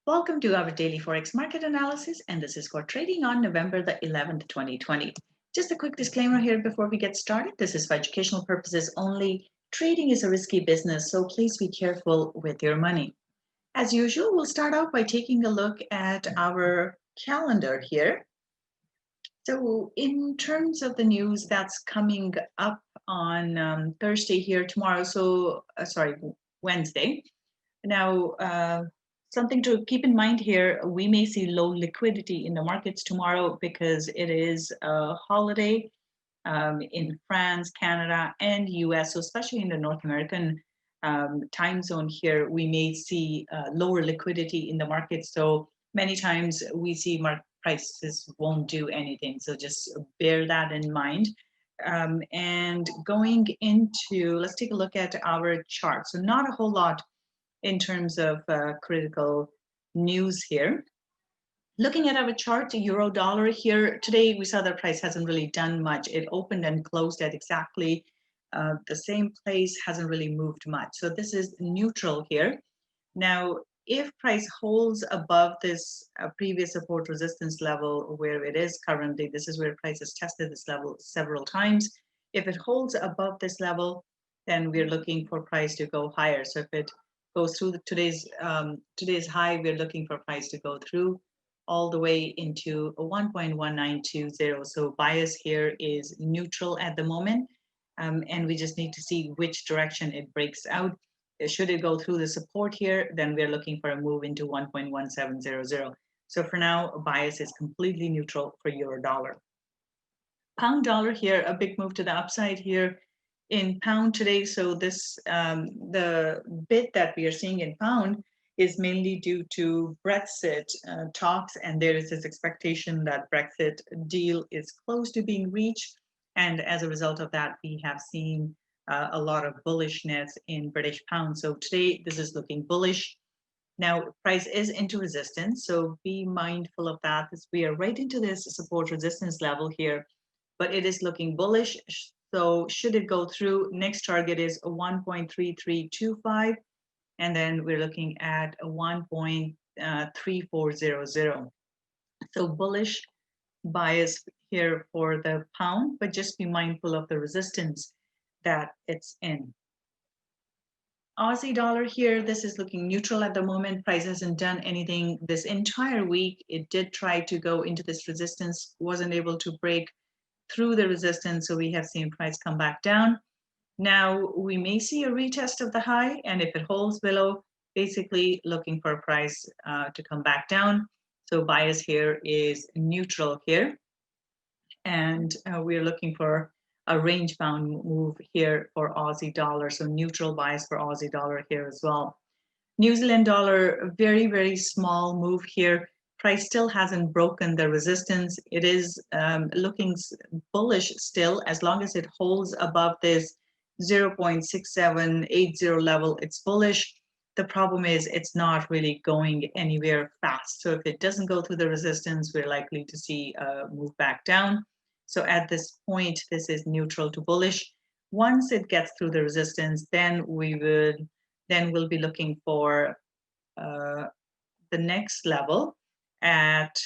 Welcome to our daily Forex market analysis, and this is for trading on November the 11th, 2020. Just a quick disclaimer here before we get started. This is for educational purposes only. Trading is a risky business, so please be careful with your money. As usual, we'll start out by taking a look at our calendar here. So in terms of the news that's coming up on Thursday here tomorrow, Wednesday. Now, something to keep in mind here, we may see low liquidity in the markets tomorrow because it is a holiday in France, Canada, and US. So especially in the North American time zone here, we may see lower liquidity in the market. So many times we see market prices won't do anything. So just bear that in mind. And going into, let's take a look at our chart. So not a whole lot in terms of critical news here. Looking at our chart, the euro dollar here, today we saw the price hasn't really done much. It opened and closed at exactly the same place, hasn't really moved much. So this is neutral here. Now, if price holds above this previous support resistance level where it is currently, this is where price has tested this level several times. If it holds above this level, then we're looking for price to go higher. So if it goes through today's high, we're looking for price to go through all the way into 1.1920. So bias here is neutral at the moment, and we just need to see which direction it breaks out. Should it go through the support here, then we're looking for a move into 1.1700. So for now, bias is completely neutral for euro dollar. Pound dollar here, a big move to the upside here in pound today. So this the bid that we are seeing in pound is mainly due to Brexit talks, and there is this expectation that Brexit deal is close to being reached, and as a result of that, we have seen a lot of bullishness in British pound. So today this is looking bullish. Now price is into resistance, so be mindful of that, as we are right into this support resistance level here, but it is looking bullish. So should it go through, next target is a 1.3325, and then we're looking at a 1.3400. So bullish bias here for the pound, but just be mindful of the resistance that it's in. Aussie dollar here, this is looking neutral at the moment. Price hasn't done anything this entire week. It did try to go into this resistance, wasn't able to break through the resistance, so we have seen price come back down. Now we may see a retest of the high, and if it holds below, basically looking for a price to come back down. So bias here is neutral here, and we're looking for a range bound move here for Aussie dollar. So neutral bias for Aussie dollar here as well. New Zealand dollar, very, very small move here. Price still hasn't broken the resistance. It is looking bullish still, as long as it holds above this 0.6780 level, it's bullish. The problem is it's not really going anywhere fast. So if it doesn't go through the resistance, we're likely to see a move back down. So at this point, this is neutral to bullish. Once it gets through the resistance, then we'll be looking for the next level at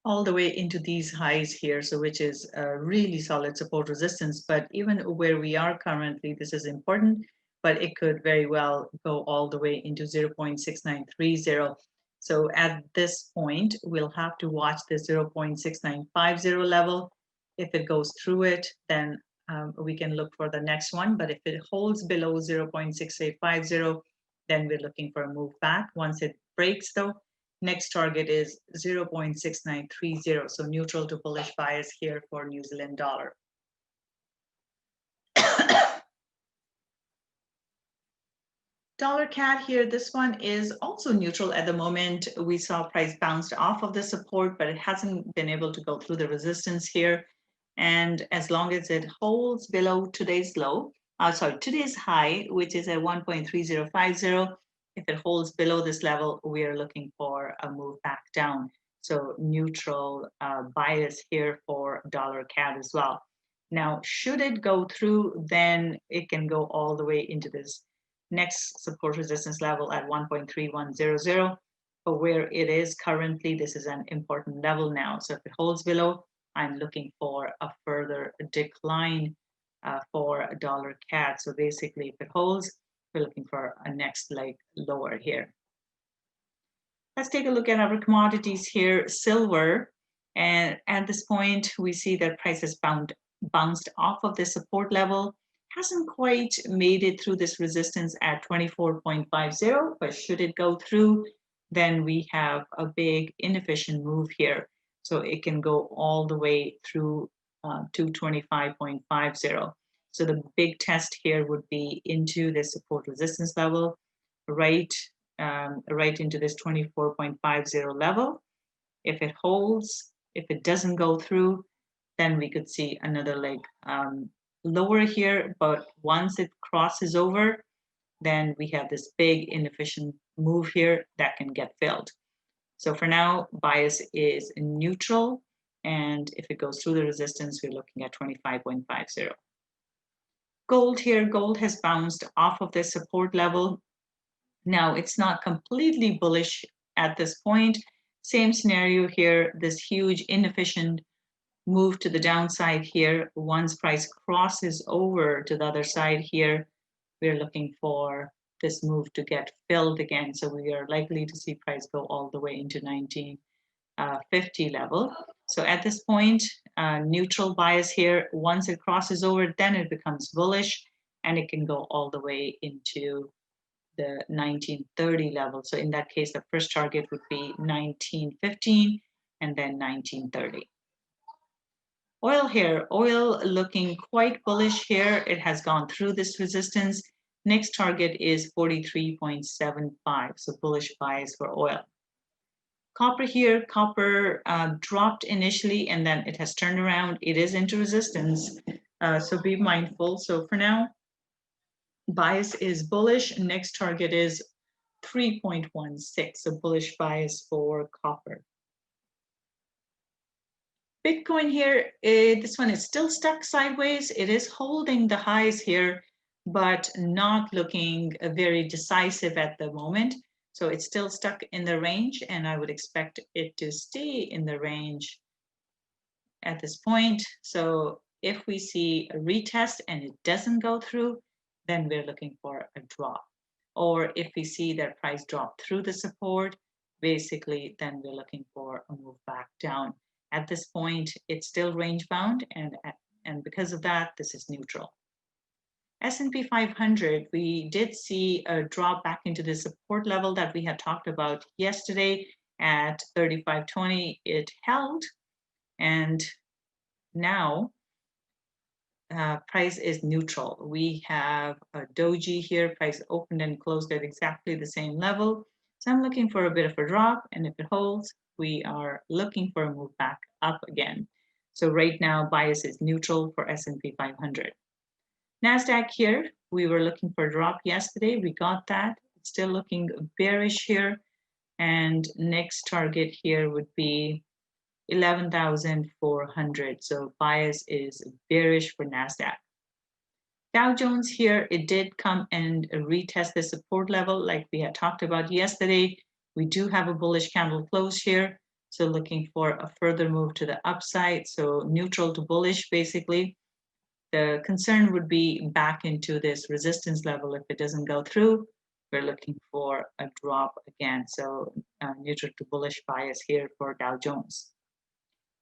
all the way into these highs here, so which is a really solid support resistance. But even where we are currently, this is important, but it could very well go all the way into 0.6930. So at this point, we'll have to watch the 0.6950 level. If it goes through it, then we can look for the next one. But if it holds below 0.6850, then we're looking for a move back. Once it breaks though, next target is 0.6930. So neutral to bullish bias here for New Zealand dollar. Dollar CAD here, this one is also neutral at the moment. We saw price bounced off of the support, but it hasn't been able to go through the resistance here. And as long as it holds below today's low, today's high, which is at 1.3050, if it holds below this level, we are looking for a move back down. So neutral bias here for dollar CAD as well. Now, should it go through, then it can go all the way into this Next support resistance level at 1.3100. But where it is currently, this is an important level now. So if it holds below, I'm looking for a further decline for dollar CAD. So basically, if it holds, we're looking for a next leg lower here. Let's take a look at our commodities here. Silver, and at this point, we see that price has bounced off of the support level. Hasn't quite made it through this resistance at 24.50, but should it go through, then we have a big inefficient move here. So it can go all the way through to 25.50. So the big test here would be into the support resistance level, right into this 24.50 level. If it holds, if it doesn't go through, then we could see another leg lower here. But once it crosses over, then we have this big inefficient move here that can get filled. So for now, bias is neutral. And if it goes through the resistance, we're looking at 25.50. Gold here, gold has bounced off of the support level. Now it's not completely bullish at this point. Same scenario here, this huge inefficient move to the downside here. Once price crosses over to the other side here, we're looking for this move to get filled again. So we are likely to see price go all the way into 1950 level. So at this point, neutral bias here. Once it crosses over, then it becomes bullish and it can go all the way into the 1930 level. So in that case, the first target would be 1915 and then 1930. Oil here, oil looking quite bullish here. It has gone through this resistance. Next target is 43.75, so bullish bias for oil. Copper here, copper dropped initially and then it has turned around. It is into resistance, so be mindful. So for now, bias is bullish. Next target is 3.16, so bullish bias for copper. Bitcoin here, this one is still stuck sideways. It is holding the highs here, but not looking very decisive at the moment. So it's still stuck in the range, and I would expect it to stay in the range at this point. So if we see a retest and it doesn't go through, then we're looking for a drop. Or if we see that price drop through the support, basically, then we're looking for a move back down. At this point, it's still range bound, and because of that, this is neutral. S&P 500, we did see a drop back into the support level that we had talked about yesterday at 35.20. It held, and now price is neutral. We have a doji here, price opened and closed at exactly the same level. So I'm looking for a bit of a drop, and if it holds, we are looking for a move back up again. So right now, bias is neutral for S&P 500. NASDAQ here, we were looking for a drop yesterday. We got that. It's still looking bearish here. And next target here would be 11,400. So bias is bearish for NASDAQ. Dow Jones here, it did come and retest the support level like we had talked about yesterday. We do have a bullish candle close here. So looking for a further move to the upside. So neutral to bullish, basically. The concern would be back into this resistance level. If it doesn't go through, we're looking for a drop again. So neutral to bullish bias here for Dow Jones.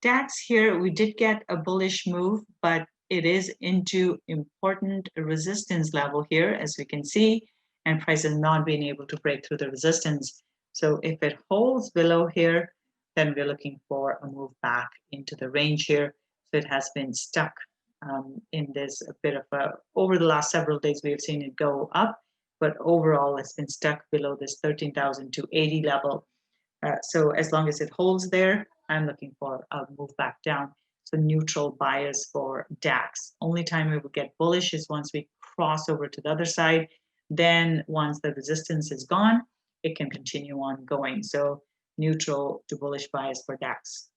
DAX here, we did get a bullish move, but it is into important resistance level here, as we can see, and price has not been able to break through the resistance. So if it holds below here, then we're looking for a move back into the range here. So it has been stuck in this a bit of a, over the last several days, we have seen it go up, but overall it's been stuck below this 13,280 level. So as long as it holds there, I'm looking for a move back down. So neutral bias for DAX. Only time we will get bullish is once we cross over to the other side. Then once the resistance is gone, it can continue on going. So neutral to bullish bias for DAX.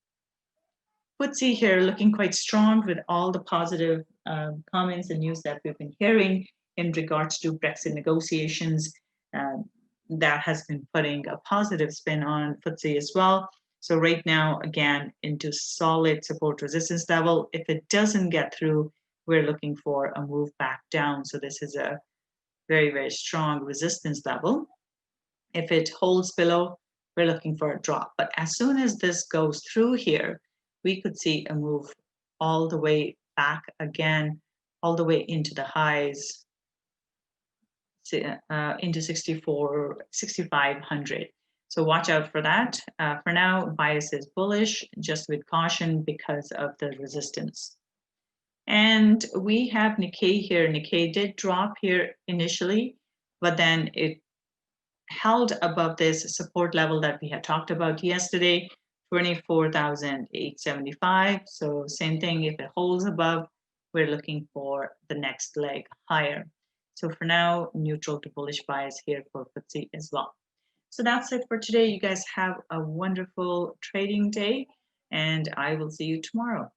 FTSE here looking quite strong with all the positive comments and news that we've been hearing. in regards to Brexit negotiations. That has been putting a positive spin on FTSE as well. So right now, again, into solid support resistance level. If it doesn't get through, we're looking for a move back down. So this is a very, very strong resistance level. If it holds below, we're looking for a drop. But as soon as this goes through here, we could see a move all the way back again, all the way into the highs, into 6,500. So watch out for that. For now, bias is bullish, just with caution because of the resistance. And we have Nikkei here. Nikkei did drop here initially, but then it held above this support level that we had talked about yesterday, 24,875. So same thing, if it holds above, we're looking for the next leg higher. So for now, neutral to bullish bias here for FTSE as well. So that's it for today. You guys have a wonderful trading day, and I will see you tomorrow.